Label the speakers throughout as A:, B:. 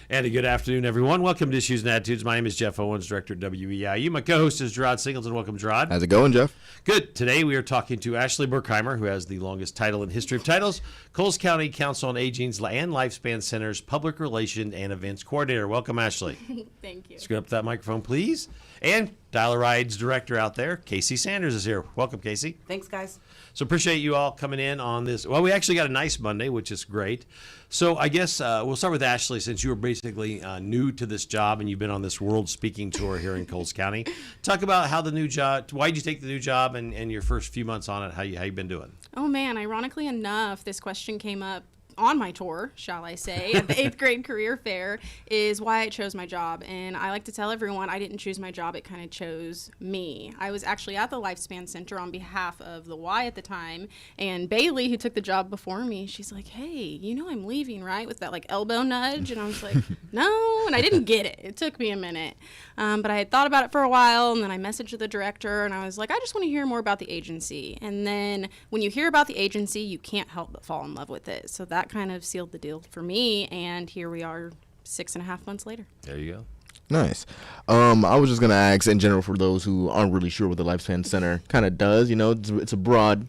A: And a good afternoon, everyone. Welcome to Issues and Attitudes. My name is Jeff Owens, Director at WEIU. My co-host is Gerard Singleton. Welcome, Gerard.
B: How's it going, Jeff?
A: Good. Today we are talking to Ashley Berkheimer, who has the longest title in history of titles, Coles County Council on Aging's and Lifespan Center's Public Relations and Events Coordinator. Welcome, Ashley.
C: Thank you.
A: Scoot up that microphone, please. And Dial-A-Ride's director out there, Kaycie Sanders, is here. Welcome, Kaycie.
D: Thanks, guys.
A: So appreciate you all coming in on this. Well, we actually got a nice Monday, which is great. So I guess we'll start with Ashley, since you were basically new to this job and you've been on this world speaking tour here in Coles County. Talk about how the new job, why did you take the new job and your first few months on it, how you been doing?
C: Oh man, ironically enough, this question came up on my tour, shall I say, at the 8th grade career fair, is why I chose my job. And I like to tell everyone I didn't choose my job, it kind of chose me. I was actually at the Lifespan Center on behalf of the Y at the time, and Bailey, who took the job before me, she's like, hey, you know I'm leaving, right? With that like elbow nudge, and I was like, no, and I didn't get it. It took me a minute. But I had thought about it for a while, and then I messaged the director, and I was like, I just want to hear more about the agency. And then when you hear about the agency, you can't help but fall in love with it. So that kind of sealed the deal for me, and here we are 6.5 months later.
A: There you go.
B: Nice. I was just going to ask, in general, for those who aren't really sure what the Lifespan Center kind of does, you know, it's a broad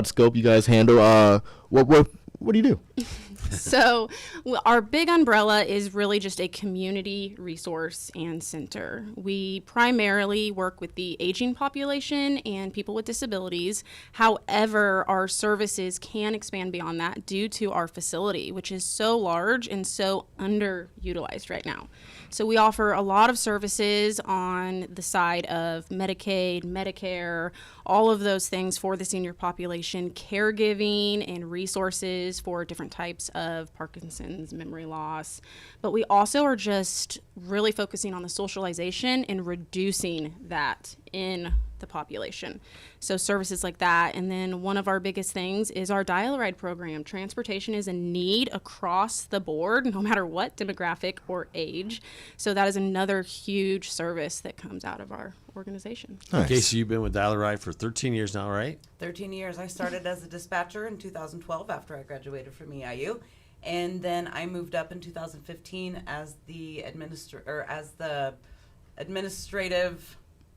B: scope you guys handle. What do you do?
C: So our big umbrella is really just a community resource and center. We primarily work with the aging population and people with disabilities. However, our services can expand beyond that due to our facility, which is so large and so underutilized right now. So we offer a lot of services on the side of Medicaid, Medicare, all of those things for the senior population, caregiving and resources for different types of Parkinson's, memory loss. But we also are just really focusing on the socialization and reducing that in the population. So services like that. And then one of our biggest things is our Dial-A-Ride program. Transportation is a need across the board, no matter what demographic or age. So that is another huge service that comes out of our organization.
A: Nice. Okay, so you've been with Dial-A-Ride for 13 years now, right?
D: 13 years. I started as a dispatcher in 2012 after I graduated from EIU. And then I moved up in 2015 as the administrative,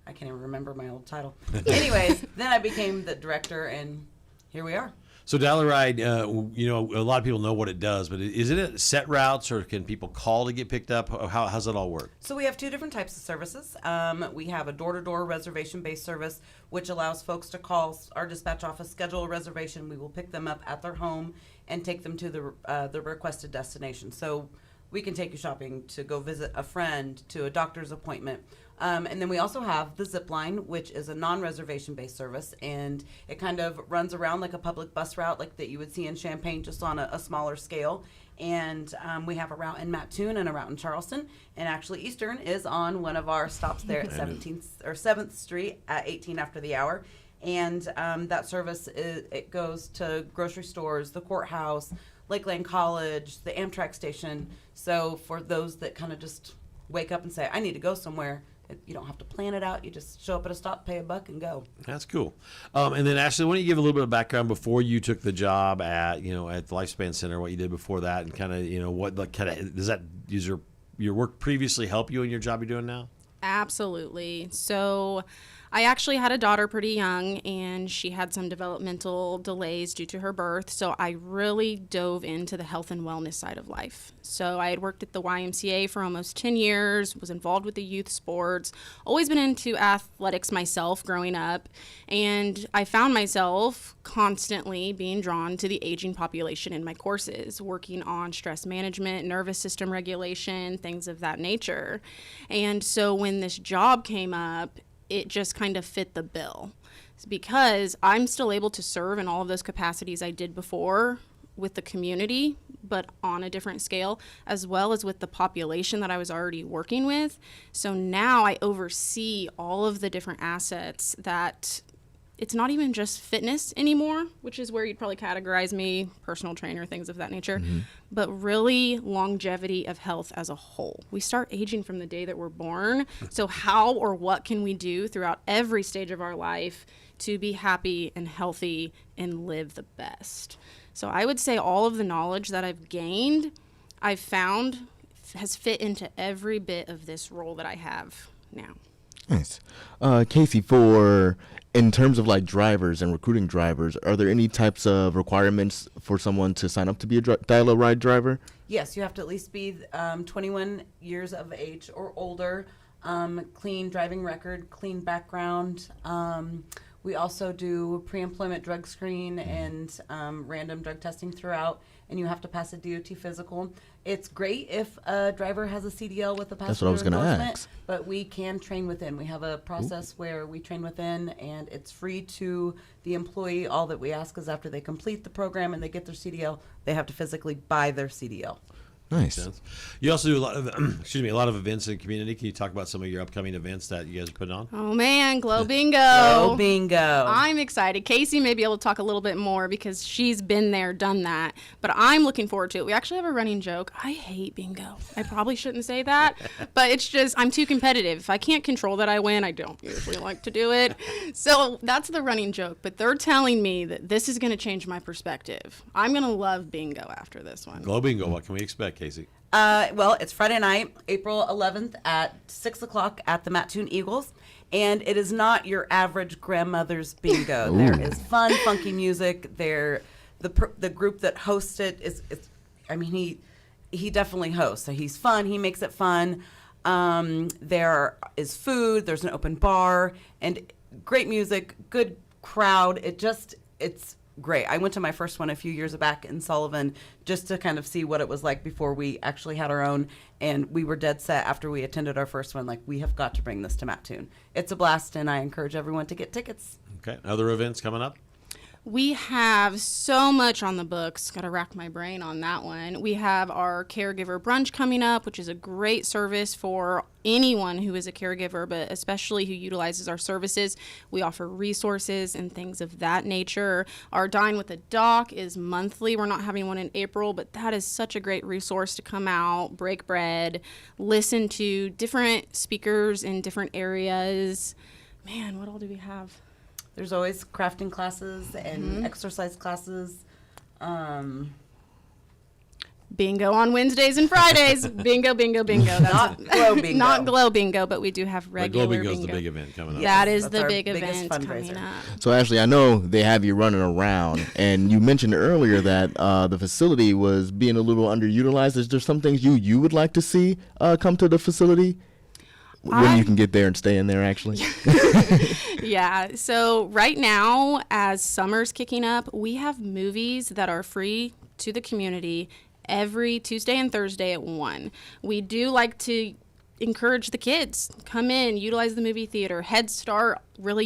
D: I can't even remember my old title. Anyways, then I became the director, and here we are.
A: So Dial-A-Ride, you know, a lot of people know what it does, but is it set routes, or can people call to get picked up? How's it all work?
D: So we have two different types of services. We have a door-to-door reservation-based service, which allows folks to call our dispatch office, schedule a reservation. We will pick them up at their home and take them to the requested destination. So we can take you shopping, to go visit a friend, to a doctor's appointment. And then we also have the Zip Line, which is a non-reservation based service, and it kind of runs around like a public bus route like that you would see in Champaign, just on a smaller scale. And we have a route in Mattoon and a route in Charleston, and actually Eastern is on one of our stops there at 7th Street at 18 after the hour. And that service, it goes to grocery stores, the courthouse, Lakeland College, the Amtrak station. So for those that kind of just wake up and say, I need to go somewhere, you don't have to plan it out. You just show up at a stop, pay $1, and go.
A: That's cool. And then Ashley, why don't you give a little bit of background before you took the job at the Lifespan Center, what you did before that, and kind of, what does that your work previously help you in your job you're doing now?
C: Absolutely. So I actually had a daughter pretty young, and she had some developmental delays due to her birth. So I really dove into the health and wellness side of life. So I had worked at the YMCA for almost 10 years, was involved with the youth sports, always been into athletics myself growing up. And I found myself constantly being drawn to the aging population in my courses, working on stress management, nervous system regulation, things of that nature. And so when this job came up, it just kind of fit the bill. It's because I'm still able to serve in all of those capacities I did before with the community, but on a different scale, as well as with the population that I was already working with. So now I oversee all of the different assets that it's not even just fitness anymore, which is where you'd probably categorize me, personal trainer, things of that nature, but really longevity of health as a whole. We start aging from the day that we're born. So how or what can we do throughout every stage of our life to be happy and healthy and live the best? So I would say all of the knowledge that I've gained, I've found has fit into every bit of this role that I have now.
B: Nice. Kaycie, in terms of like drivers and recruiting drivers, are there any types of requirements for someone to sign up to be a dial-a ride driver?
D: Yes, you have to at least be 21 years of age or older, clean driving record, clean background. We also do pre-employment drug screen and random drug testing throughout, and you have to pass a DOT physical. It's great if a driver has a CDL with a passenger
B: That's what I was gonna
D: endorsement,
B: ask.
D: but we can train within. We have a process where we train within, and it's free to the employee. All that we ask is after they complete the program and they get their CDL, they have to physically buy their CDL.
B: Nice.
A: Sense. You also do a lot of a lot of events in the community. Can you talk about some of your upcoming events that you guys are putting on?
C: Oh man, Glow Bingo.
D: Oh, bingo.
C: I'm excited. Kaycie may be able to talk a little bit more because she's been there, done that. But I'm looking forward to it. We actually have a running joke. I hate bingo. I probably shouldn't say that, but it's just I'm too competitive. If I can't control that I win, I don't usually like to do it. So that's the running joke. But they're telling me that this is going to change my perspective. I'm going to love bingo after this one.
A: Glow Bingo. What can we expect, Kaycie?
D: Well, it's Friday night, April 11th at 6 o'clock at the Mattoon Eagles. And it is not your average grandmother's bingo. There is fun, funky music. The group that hosts it he definitely hosts. So he's fun. He makes it fun. There is food. There's an open bar and great music, good crowd. It's great. I went to my first one a few years back in Sullivan just to kind of see what it was like before we actually had our own, and we were dead set after we attended our first one, like, we have got to bring this to Mattoon. It's a blast, and I encourage everyone to get tickets.
A: Okay. Other events coming up?
C: We have so much on the books. Got to rack my brain on that one. We have our caregiver brunch coming up, which is a great service for anyone who is a caregiver, but especially who utilizes our services. We offer resources and things of that nature. Our Dine with a Doc is monthly. We're not having one in April, but that is such a great resource to come out, break bread, listen to different speakers in different areas. Man, what all do we have?
D: There's always crafting classes and exercise classes.
C: Bingo on Wednesdays and Fridays. Bingo, bingo, bingo.
D: Not Glow Bingo.
C: Not Glow Bingo, but we do have
A: Glow
C: regular
A: Bingo is
C: bingo.
A: the big event coming up.
C: That is
D: That's
C: the
D: our
C: big
D: biggest
C: event
D: fundraiser.
C: coming up.
B: So Ashley, I know they have you running around, and you mentioned earlier that the facility was being a little underutilized. Is there some things you would like to see come to the facility? When you can get there and stay in there, actually.
C: Yeah. So right now, as summer's kicking up, we have movies that are free to the community every Tuesday and Thursday at 1. We do like to encourage the kids, come in, utilize the movie theater. Head Start really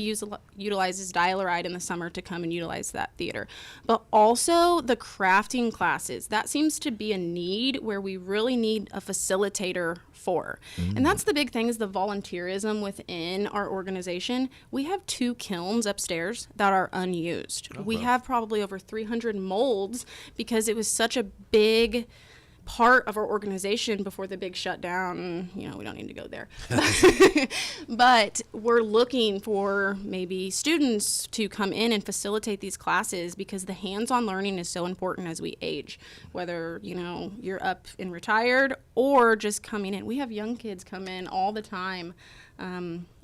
C: utilizes Dial-A-Ride in the summer to come and utilize that theater. But also the crafting classes. That seems to be a need where we really need a facilitator for. And that's the big thing is the volunteerism within our organization. We have 2 kilns upstairs that are unused. We have probably over 300 molds because it was such a big part of our organization before the big shutdown. We don't need to go there. But we're looking for maybe students to come in and facilitate these classes because the hands-on learning is so important as we age, whether, you're up and retired or just coming in. We have young kids come in all the time.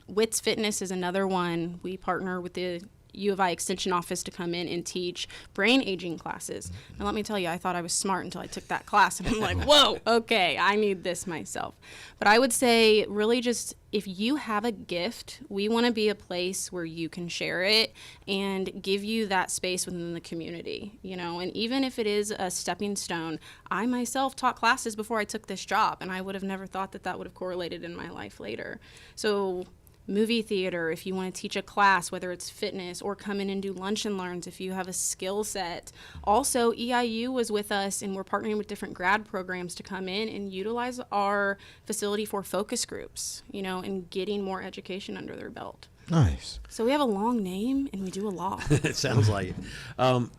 C: Wits Fitness is another one. We partner with the U of I Extension Office to come in and teach brain aging classes. Now, let me tell you, I thought I was smart until I took that class, and I'm like, whoa, okay, I need this myself. But I would say really just if you have a gift, we want to be a place where you can share it and give you that space within the community, and even if it is a stepping stone, I myself taught classes before I took this job, and I would have never thought that would have correlated in my life later. So movie theater, if you want to teach a class, whether it's fitness or come in and do lunch and learns, if you have a skill set. Also, EIU was with us, and we're partnering with different grad programs to come in and utilize our facility for focus groups, and getting more education under their belt.
B: Nice.
C: So we have a long name, and we do a lot.
A: It sounds like it.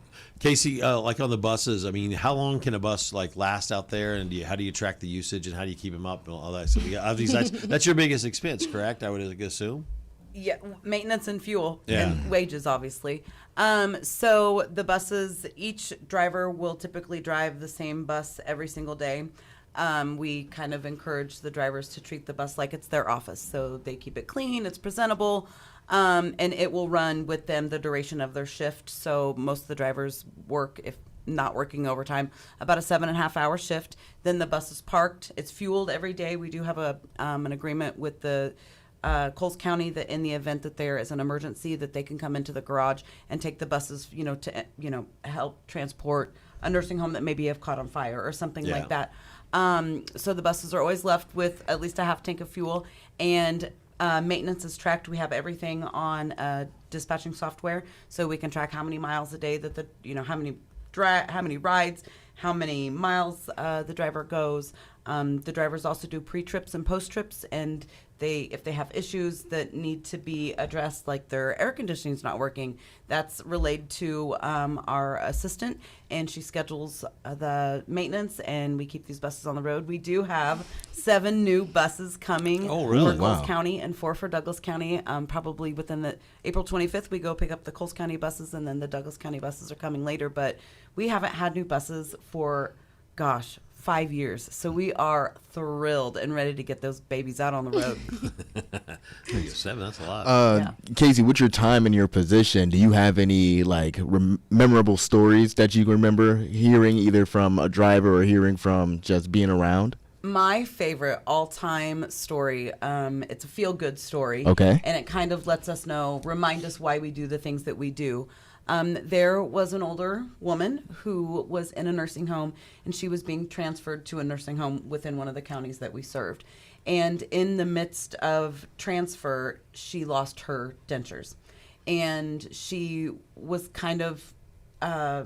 A: Kaycie, like on the buses, how long can a bus last out there, and how do you track the usage, and how do you keep them up, and all that? So that's your biggest expense, correct? I would assume.
D: Yeah, maintenance and fuel
A: Yeah.
D: and wages, obviously. So the buses, each driver will typically drive the same bus every single day. We kind of encourage the drivers to treat the bus like it's their office. So they keep it clean, it's presentable, and it will run with them the duration of their shift. So most of the drivers work, if not working overtime, about a 7.5 hour shift. Then the bus is parked. It's fueled every day. We do have an agreement with the Coles County that in the event that there is an emergency, that they can come into the garage and take the buses, to help transport a nursing home that maybe have caught on fire or something like that. So the buses are always left with at least a half tank of fuel, and maintenance is tracked. We have everything on dispatching software, so we can track how many miles a day that how many rides, how many miles the driver goes. The drivers also do pre-trips and post-trips, and if they have issues that need to be addressed, like their air conditioning is not working, that's relayed to our assistant, and she schedules the maintenance, and we keep these buses on the road. We do have 7 new buses coming
A: Oh, really?
D: for Coles
B: Wow.
D: County and 4 for Douglas County. Probably within the April 25th, we go pick up the Coles County buses, and then the Douglas County buses are coming later. But we haven't had new buses for, 5 years. So we are thrilled and ready to get those babies out on the road.
A: 7, that's a lot.
D: Yeah.
B: Kaycie, with your time in your position, do you have any memorable stories that you can remember hearing either from a driver or hearing from just being around?
D: My favorite all-time story, it's a feel-good story.
B: Okay.
D: And it kind of lets us remind us why we do the things that we do. There was an older woman who was in a nursing home, and she was being transferred to a nursing home within one of the counties that we served. And in the midst of transfer, she lost her dentures. And she was kind of, I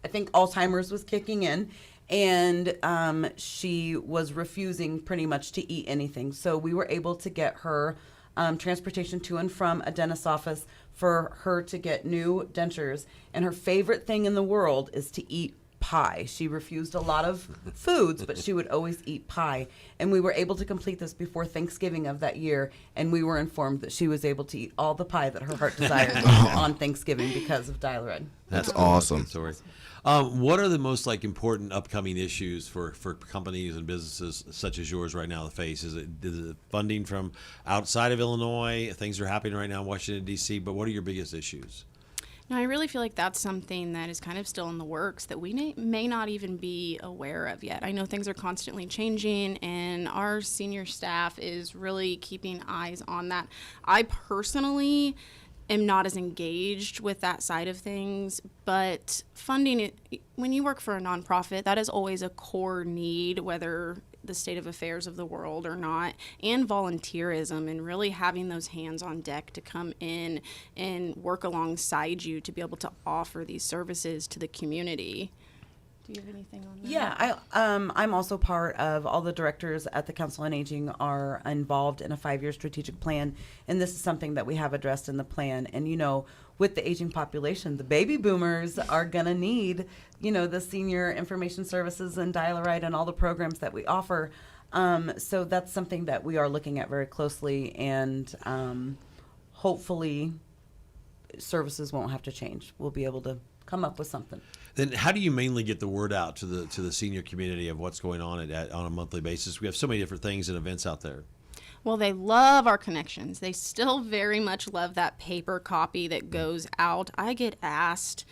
D: think Alzheimer's was kicking in. And she was refusing pretty much to eat anything. So we were able to get her transportation to and from a dentist's office for her to get new dentures. And her favorite thing in the world is to eat pie. She refused a lot of foods, but she would always eat pie. And we were able to complete this before Thanksgiving of that year. And we were informed that she was able to eat all the pie that her heart desired on Thanksgiving because of Dial-A-Ride.
B: That's
A: Good
B: awesome.
A: story. What are the most important upcoming issues for companies and businesses such as yours right now to face? Is it funding from outside of Illinois? Things are happening right now in Washington, D.C., but what are your biggest issues?
C: No, I really feel like that's something that is kind of still in the works that we may not even be aware of yet. I know things are constantly changing, and our senior staff is really keeping eyes on that. I personally am not as engaged with that side of things, but funding it, when you work for a nonprofit, that is always a core need, whether the state of affairs of the world or not, and volunteerism, and really having those hands on deck to come in and work alongside you to be able to offer these services to the community. Do you have anything on that?
D: Yeah, I'm also part of all the directors at the Council on Aging are involved in a 5-year strategic plan, and this is something that we have addressed in the plan. And with the aging population, the baby boomers are gonna need the senior information services and Dial-A-Ride and all the programs that we offer. So that's something that we are looking at very closely, and hopefully services won't have to change. We'll be able to come up with something.
A: Then how do you mainly get the word out to the senior community of what's going on on a monthly basis? We have so many different things and events out there.
C: Well, they love our connections. They still very much love that paper copy that goes out. I get asked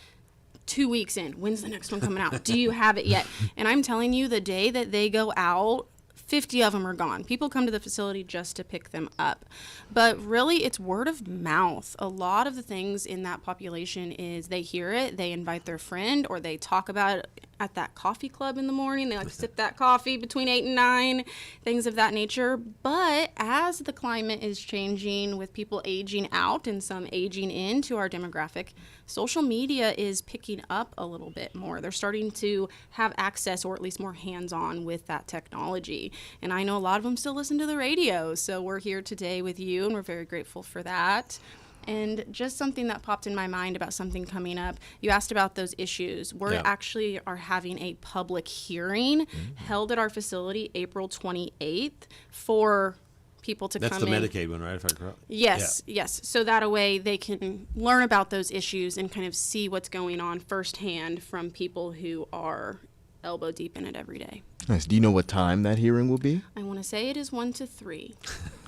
C: 2 weeks in, when's the next one coming out? Do you have it yet? And I'm telling you, the day that they go out, 50 of them are gone. People come to the facility just to pick them up. But really, it's word of mouth. A lot of the things in that population is they hear it, they invite their friend, or they talk about it at that coffee club in the morning. They like to sip that coffee between 8 and 9, things of that nature. But as the climate is changing with people aging out and some aging into our demographic, social media is picking up a little bit more. They're starting to have access, or at least more hands-on with that technology. And I know a lot of them still listen to the radio. So we're here today with you, and we're very grateful for that. And just something that popped in my mind about something coming up. You asked about those issues. We actually are having a public hearing held at our facility April 28th for people to
A: That's
C: come in.
A: That's the Medicaid one, right? If I'm correct.
C: Yes, yes. So that a way they can learn about those issues and kind of see what's going on firsthand from people who are elbow deep in it every day.
B: Nice. Do you know what time that hearing will be?
C: I want to say it is 1 to 3,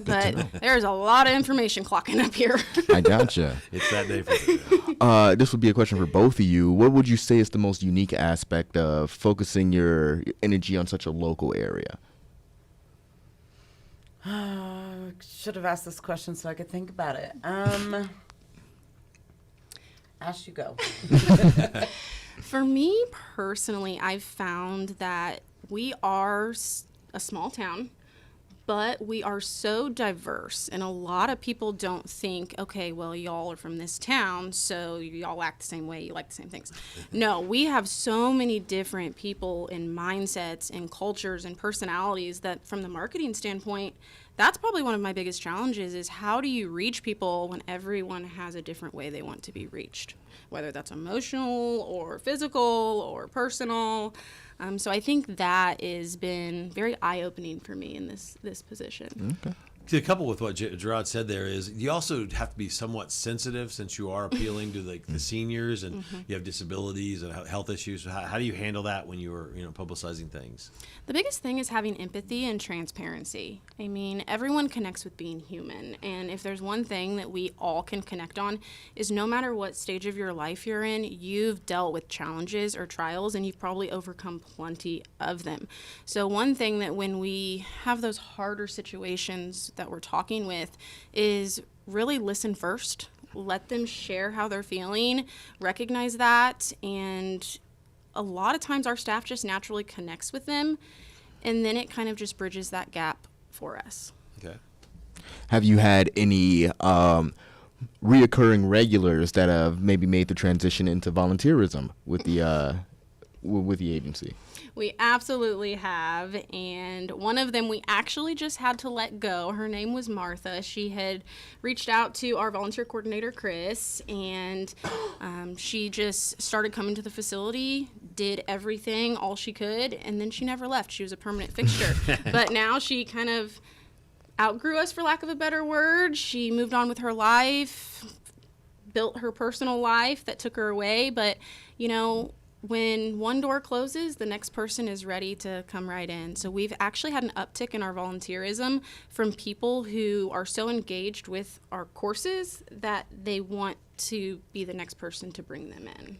C: but there's a lot of information clocking up here.
B: I gotcha.
A: It's that day for them.
B: This would be a question for both of you. What would you say is the most unique aspect of focusing your energy on such a local area?
D: Should have asked this question so I could think about it. Ash, you go.
C: For me personally, I've found that we are a small town, but we are so diverse, and a lot of people don't think, okay, well, y'all are from this town, so y'all act the same way, you like the same things. No, we have so many different people and mindsets and cultures and personalities that from the marketing standpoint, that's probably one of my biggest challenges is how do you reach people when everyone has a different way they want to be reached, whether that's emotional or physical or personal. So I think that has been very eye-opening for me in this position.
B: Okay.
A: See, a couple with what Gerard said there is you also have to be somewhat sensitive since you are appealing to the seniors and you have disabilities and health issues. How do you handle that when you are publicizing things?
C: The biggest thing is having empathy and transparency. I mean, everyone connects with being human, and if there's one thing that we all can connect on is no matter what stage of your life you're in, you've dealt with challenges or trials and you've probably overcome plenty of them. So one thing that when we have those harder situations that we're talking with is really listen first, let them share how they're feeling, recognize that, and a lot of times our staff just naturally connects with them, and then it kind of just bridges that gap for us.
A: Okay.
B: Have you had any reoccurring regulars that have maybe made the transition into volunteerism with the agency?
C: We absolutely have, and one of them we actually just had to let go. Her name was Martha. She had reached out to our volunteer coordinator, Chris, and she just started coming to the facility, did everything, all she could, and then she never left. She was a permanent fixture. But now she kind of outgrew us, for lack of a better word. She moved on with her life, built her personal life that took her away, but, when one door closes, the next person is ready to come right in. So we've actually had an uptick in our volunteerism from people who are so engaged with our courses that they want to be the next person to bring them in.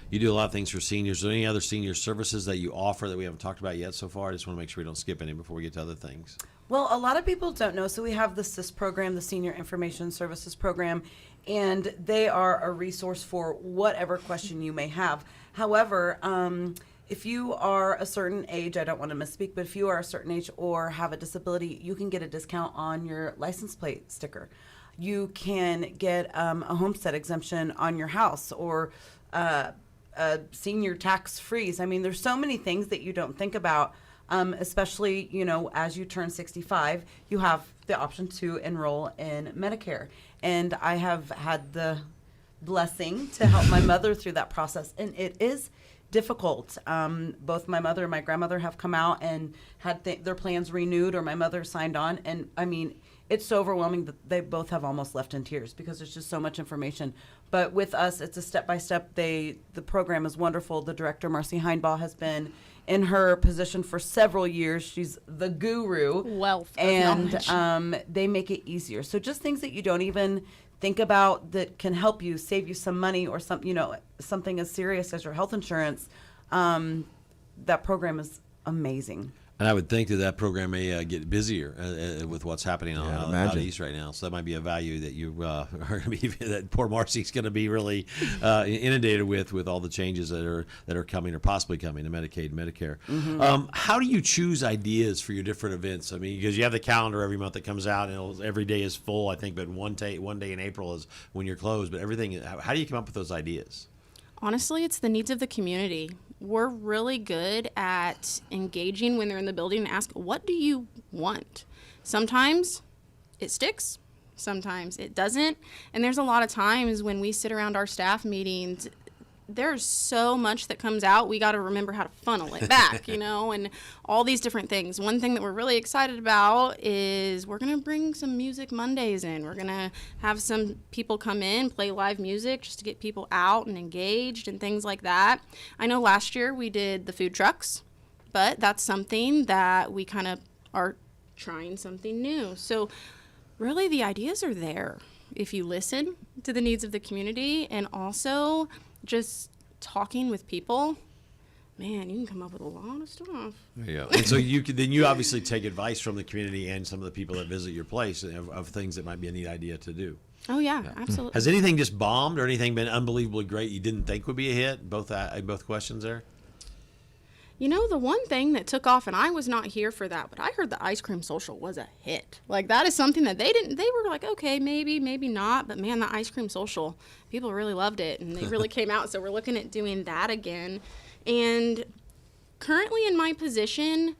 A: You do a lot of things for seniors. Are there any other senior services that you offer that we haven't talked about yet so far? I just want to make sure we don't skip any before we get to other things.
D: Well, a lot of people don't know. So we have the SIS program, the Senior Information Services Program, and they are a resource for whatever question you may have. However, if you are a certain age, I don't want to misspeak, but if you are a certain age or have a disability, you can get a discount on your license plate sticker. You can get a homestead exemption on your house or a senior tax freeze. I mean, there's so many things that you don't think about. Especially, as you turn 65, you have the option to enroll in Medicare. And I have had the blessing to help my mother through that process. And it is difficult. Both my mother and my grandmother have come out and had their plans renewed, or my mother signed on. And I mean, it's so overwhelming that they both have almost left in tears because there's just so much information. But with us, it's a step-by-step. The program is wonderful. The director, Marcy Heinbaugh, has been in her position for several years. She's the guru.
C: Wealth of
D: and
C: knowledge.
D: They make it easier. So just things that you don't even think about that can help you, save you some money, or something as serious as your health insurance. That program is amazing.
A: And I would think that program may get busier with what's happening out east right now. So that might be a value that you are going to be that poor Marcy's going to be really inundated with all the changes that are coming or possibly coming to Medicaid and Medicare. Mm-hmm. How do you choose ideas for your different events? I mean, because you have the calendar every month that comes out, and every day is full, I think, but one day in April is when you're closed. But everything, how do you come up with those ideas?
C: Honestly, it's the needs of the community. We're really good at engaging when they're in the building and ask, what do you want? Sometimes it sticks, sometimes it doesn't. And there's a lot of times when we sit around our staff meetings, there's so much that comes out. We got to remember how to funnel it back, and all these different things. One thing that we're really excited about is we're going to bring some Music Mondays in. We're going to have some people come in, play live music just to get people out and engaged and things like that. I know last year we did the food trucks, but that's something that we kind of are trying something new. So really the ideas are there if you listen to the needs of the community, and also just talking with people, man, you can come up with a lot of stuff.
A: There you go. And so you obviously take advice from the community and some of the people that visit your place of things that might be a neat idea to do.
C: Oh yeah, absolutely.
A: Has anything just bombed or anything been unbelievably great you didn't think would be a hit? Both questions there.
C: The one thing that took off, and I was not here for that, but I heard the ice cream social was a hit. Like, that is something that they were like, okay, maybe not, but man, the ice cream social, people really loved it, and they really came out, so we're looking at doing that again. And currently in my position,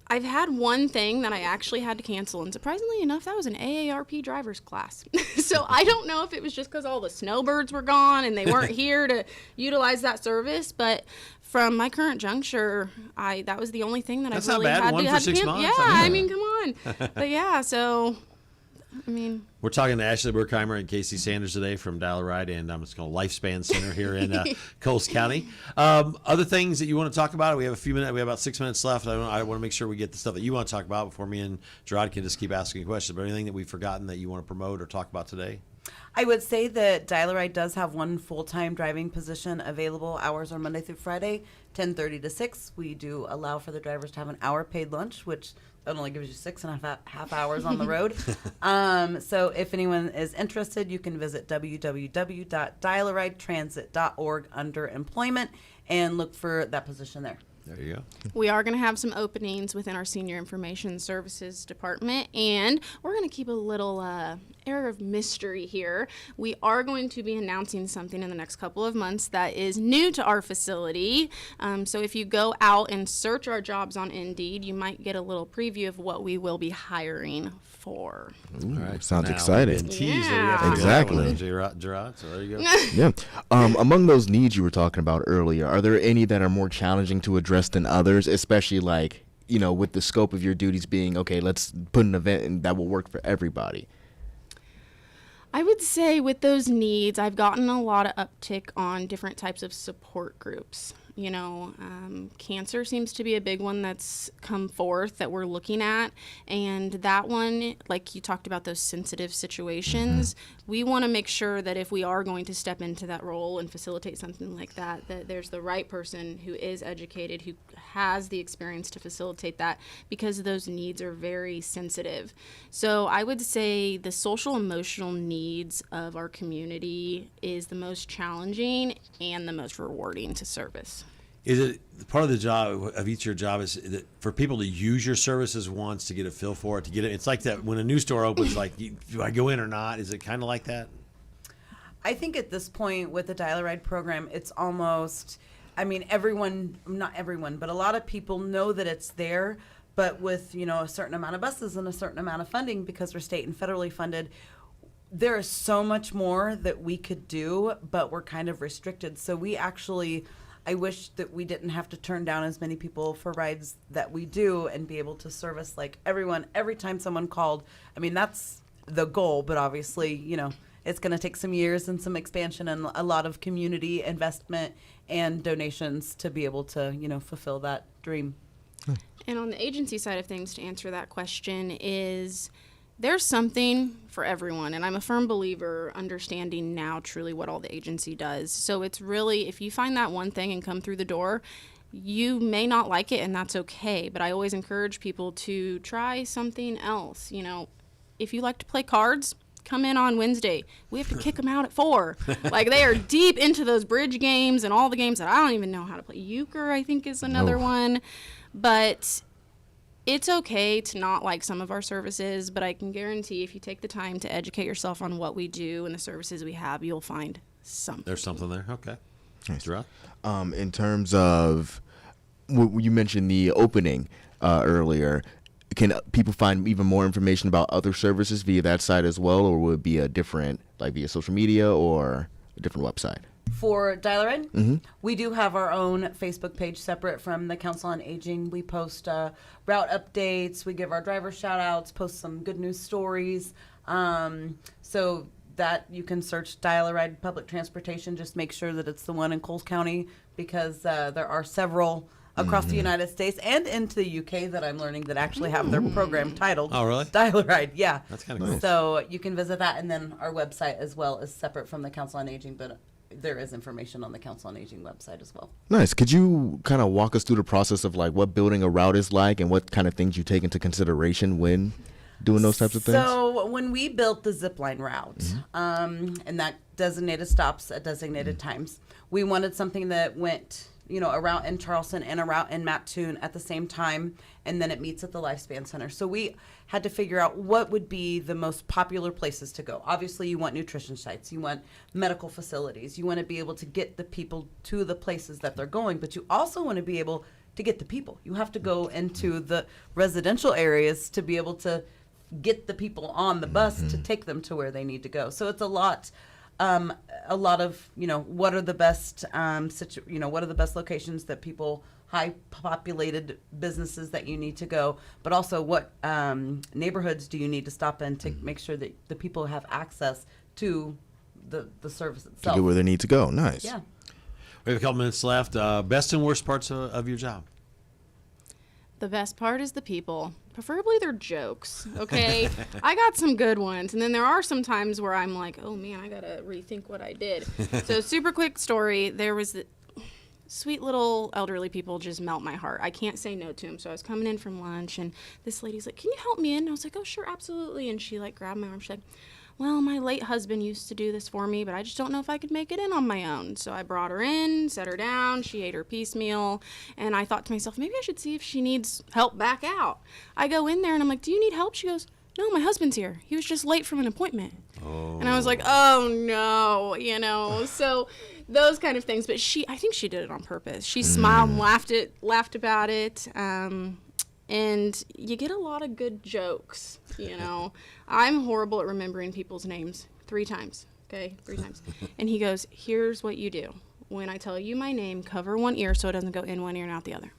C: I've had one thing that I actually had to cancel, and surprisingly enough, that was an AARP driver's class. So I don't know if it was just because all the snowbirds were gone and they weren't here to utilize that service, but from my current juncture, that was the only thing that
A: That's
C: I really
A: not bad.
C: had
A: One
C: to
A: for
C: have
A: 6
C: to
A: months.
C: Yeah,
A: I
C: I
A: mean,
C: mean, come on. But yeah, so
A: we're talking to Ashley Berkheimer and Kaycie Sanders today from Dial-A-Ride, and I'm just going to Lifespan Center here in Coles County. Other things that you want to talk about? We have a few minutes. We have about 6 minutes left. I want to make sure we get the stuff that you want to talk about before me and Gerard can just keep asking questions. But anything that we've forgotten that you want to promote or talk about today?
D: I would say that Dial-A-Ride does have one full-time driving position available. Hours are Monday through Friday, 10:30 to 6. We do allow for the drivers to have an hour paid lunch, which that only gives you 6.5 hours on the road. So if anyone is interested, you can visit www.dialaridetransit.org under employment and look for that position there.
A: There you go.
C: we are going to have some openings within our Senior Information Services Department, and we're going to keep a little air of mystery here. We are going to be announcing something in the next couple of months that is new to our facility. So if you go out and search our jobs on Indeed, you might get a little preview of what we will be hiring for.
B: Ooh,
A: All right.
B: sounds
A: Now,
B: exciting.
A: we've been teased, so we
C: Yeah.
A: have to get
B: Exactly.
A: that one, Gerard, so there you go.
B: Yeah. Among those needs you were talking about earlier, are there any that are more challenging to address than others, especially like, with the scope of your duties being, okay, let's put an event in that will work for everybody?
C: I would say with those needs, I've gotten a lot of uptick on different types of support groups. Cancer seems to be a big one that's come forth that we're looking at. And that one, like you talked about those sensitive situations, we want to make sure that if we are going to step into that role and facilitate something like that, that there's the right person who is educated, who has the experience to facilitate that, because those needs are very sensitive. So I would say the social emotional needs of our community is the most challenging and the most rewarding to service.
A: Is it part of the job of each of your job is that for people to use your services once to get a feel for it, to get it? It's like that when a new store opens, like, do I go in or not? Is it kind of like that?
D: I think at this point with the Dial-A-Ride program, it's almost, everyone, not everyone, but a lot of people know that it's there, but with, a certain amount of buses and a certain amount of funding, because we're state and federally funded, there is so much more that we could do, but we're kind of restricted. So we actually, I wish that we didn't have to turn down as many people for rides that we do and be able to service like everyone every time someone called. That's the goal, but obviously, it's going to take some years and some expansion and a lot of community investment and donations to be able to, fulfill that dream.
C: And on the agency side of things, to answer that question, is there's something for everyone. And I'm a firm believer understanding now truly what all the agency does. So it's really, if you find that one thing and come through the door, you may not like it, and that's okay. But I always encourage people to try something else. If you like to play cards, come in on Wednesday. We have to kick them out at 4. Like, they are deep into those bridge games and all the games that I don't even know how to play. Euchre, I think, is another one. But it's okay to not like some of our services, but I can guarantee if you take the time to educate yourself on what we do and the services we have, you'll find something.
A: There's something there. Okay. Gerard?
B: In terms of, you mentioned the opening earlier, can people find even more information about other services via that site as well, or would it be a different, like via social media or a different website?
D: For Dial-A-Ride, we do have our own Facebook page separate from the Council on Aging. We post route updates, we give our driver shout outs, post some good news stories. So that you can search Dial-A-Ride Public Transportation. Just make sure that it's the one in Coles County, because there are several across the United States and into the UK that I'm learning that actually have their program titled Dial-A-Ride. Yeah.
A: That's kind of cool.
D: So you can visit that, and then our website as well is separate from the Council on Aging, but there is information on the Council on Aging website as well.
B: Nice. Could you kind of walk us through the process of like what building a route is like and what kind of things you take into consideration when doing those types of things?
D: So when we built the zipline route, and that designated stops at designated times, we wanted something that went, a route in Charleston and a route in Mattoon at the same time, and then it meets at the Lifespan Center. So we had to figure out what would be the most popular places to go. Obviously, you want nutrition sites, you want medical facilities, you want to be able to get the people to the places that they're going, but you also want to be able to get the people. You have to go into the residential areas to be able to get the people on the bus to take them to where they need to go. So it's a lot of, what are the best, what are the best locations that people, high populated businesses that you need to go, but also what neighborhoods do you need to stop in to make sure that the people have access to the service
B: To
D: itself.
B: get where they need to go. Nice.
D: Yeah.
A: We have a couple minutes left. Best and worst parts of your job?
C: The best part is the people, preferably their jokes. Okay, I got some good ones, and then there are some times where I'm like, oh man, I gotta rethink what I did. So super quick story. There was sweet little elderly people just melt my heart. I can't say no to them. So I was coming in from lunch, and this lady's like, can you help me in? And I was like, oh sure, absolutely. And she like grabbed my arm. She's like, well, my late husband used to do this for me, but I just don't know if I could make it in on my own. So I brought her in, set her down, she ate her piecemeal, and I thought to myself, maybe I should see if she needs help back out. I go in there and I'm like, do you need help? She goes, no, my husband's here. He was just late from an appointment. And I was like, oh no, so those kind of things. But I think she did it on purpose. She smiled and laughed about it. And you get a lot of good jokes, I'm horrible at remembering people's names 3 times, okay? 3 times. And he goes, here's what you do. When I tell you my name, cover one ear so it doesn't go in one ear and out the other.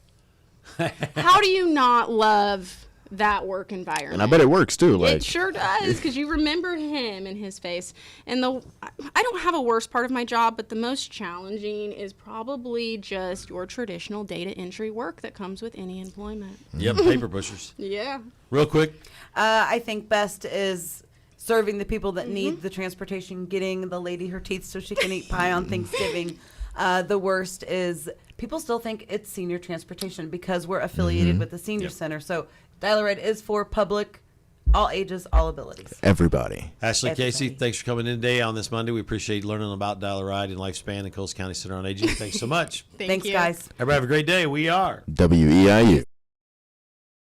C: How do you not love that work environment?
B: And I bet it works too.
C: It sure does, because you remember him and his face. And I don't have a worst part of my job, but the most challenging is probably just your traditional data entry work that comes with any employment.
A: Yep, paper pushers.
C: Yeah.
A: Real quick.
D: I think best is serving the people that need the transportation, getting the lady her teeth so she can eat pie on Thanksgiving. The worst is people still think it's senior transportation because we're affiliated with the senior center. So Dial-A-Ride is for public, all ages, all abilities.
B: Everybody.
A: Ashley,
D: Everybody.
A: Kaycie, thanks for coming in today on this Monday. We appreciate learning about Dial-A-Ride and Lifespan and Coles County Center on Aging. Thanks so much.
D: Thanks,
C: you.
D: guys.
A: Everybody have a great day. We are
B: WEIU.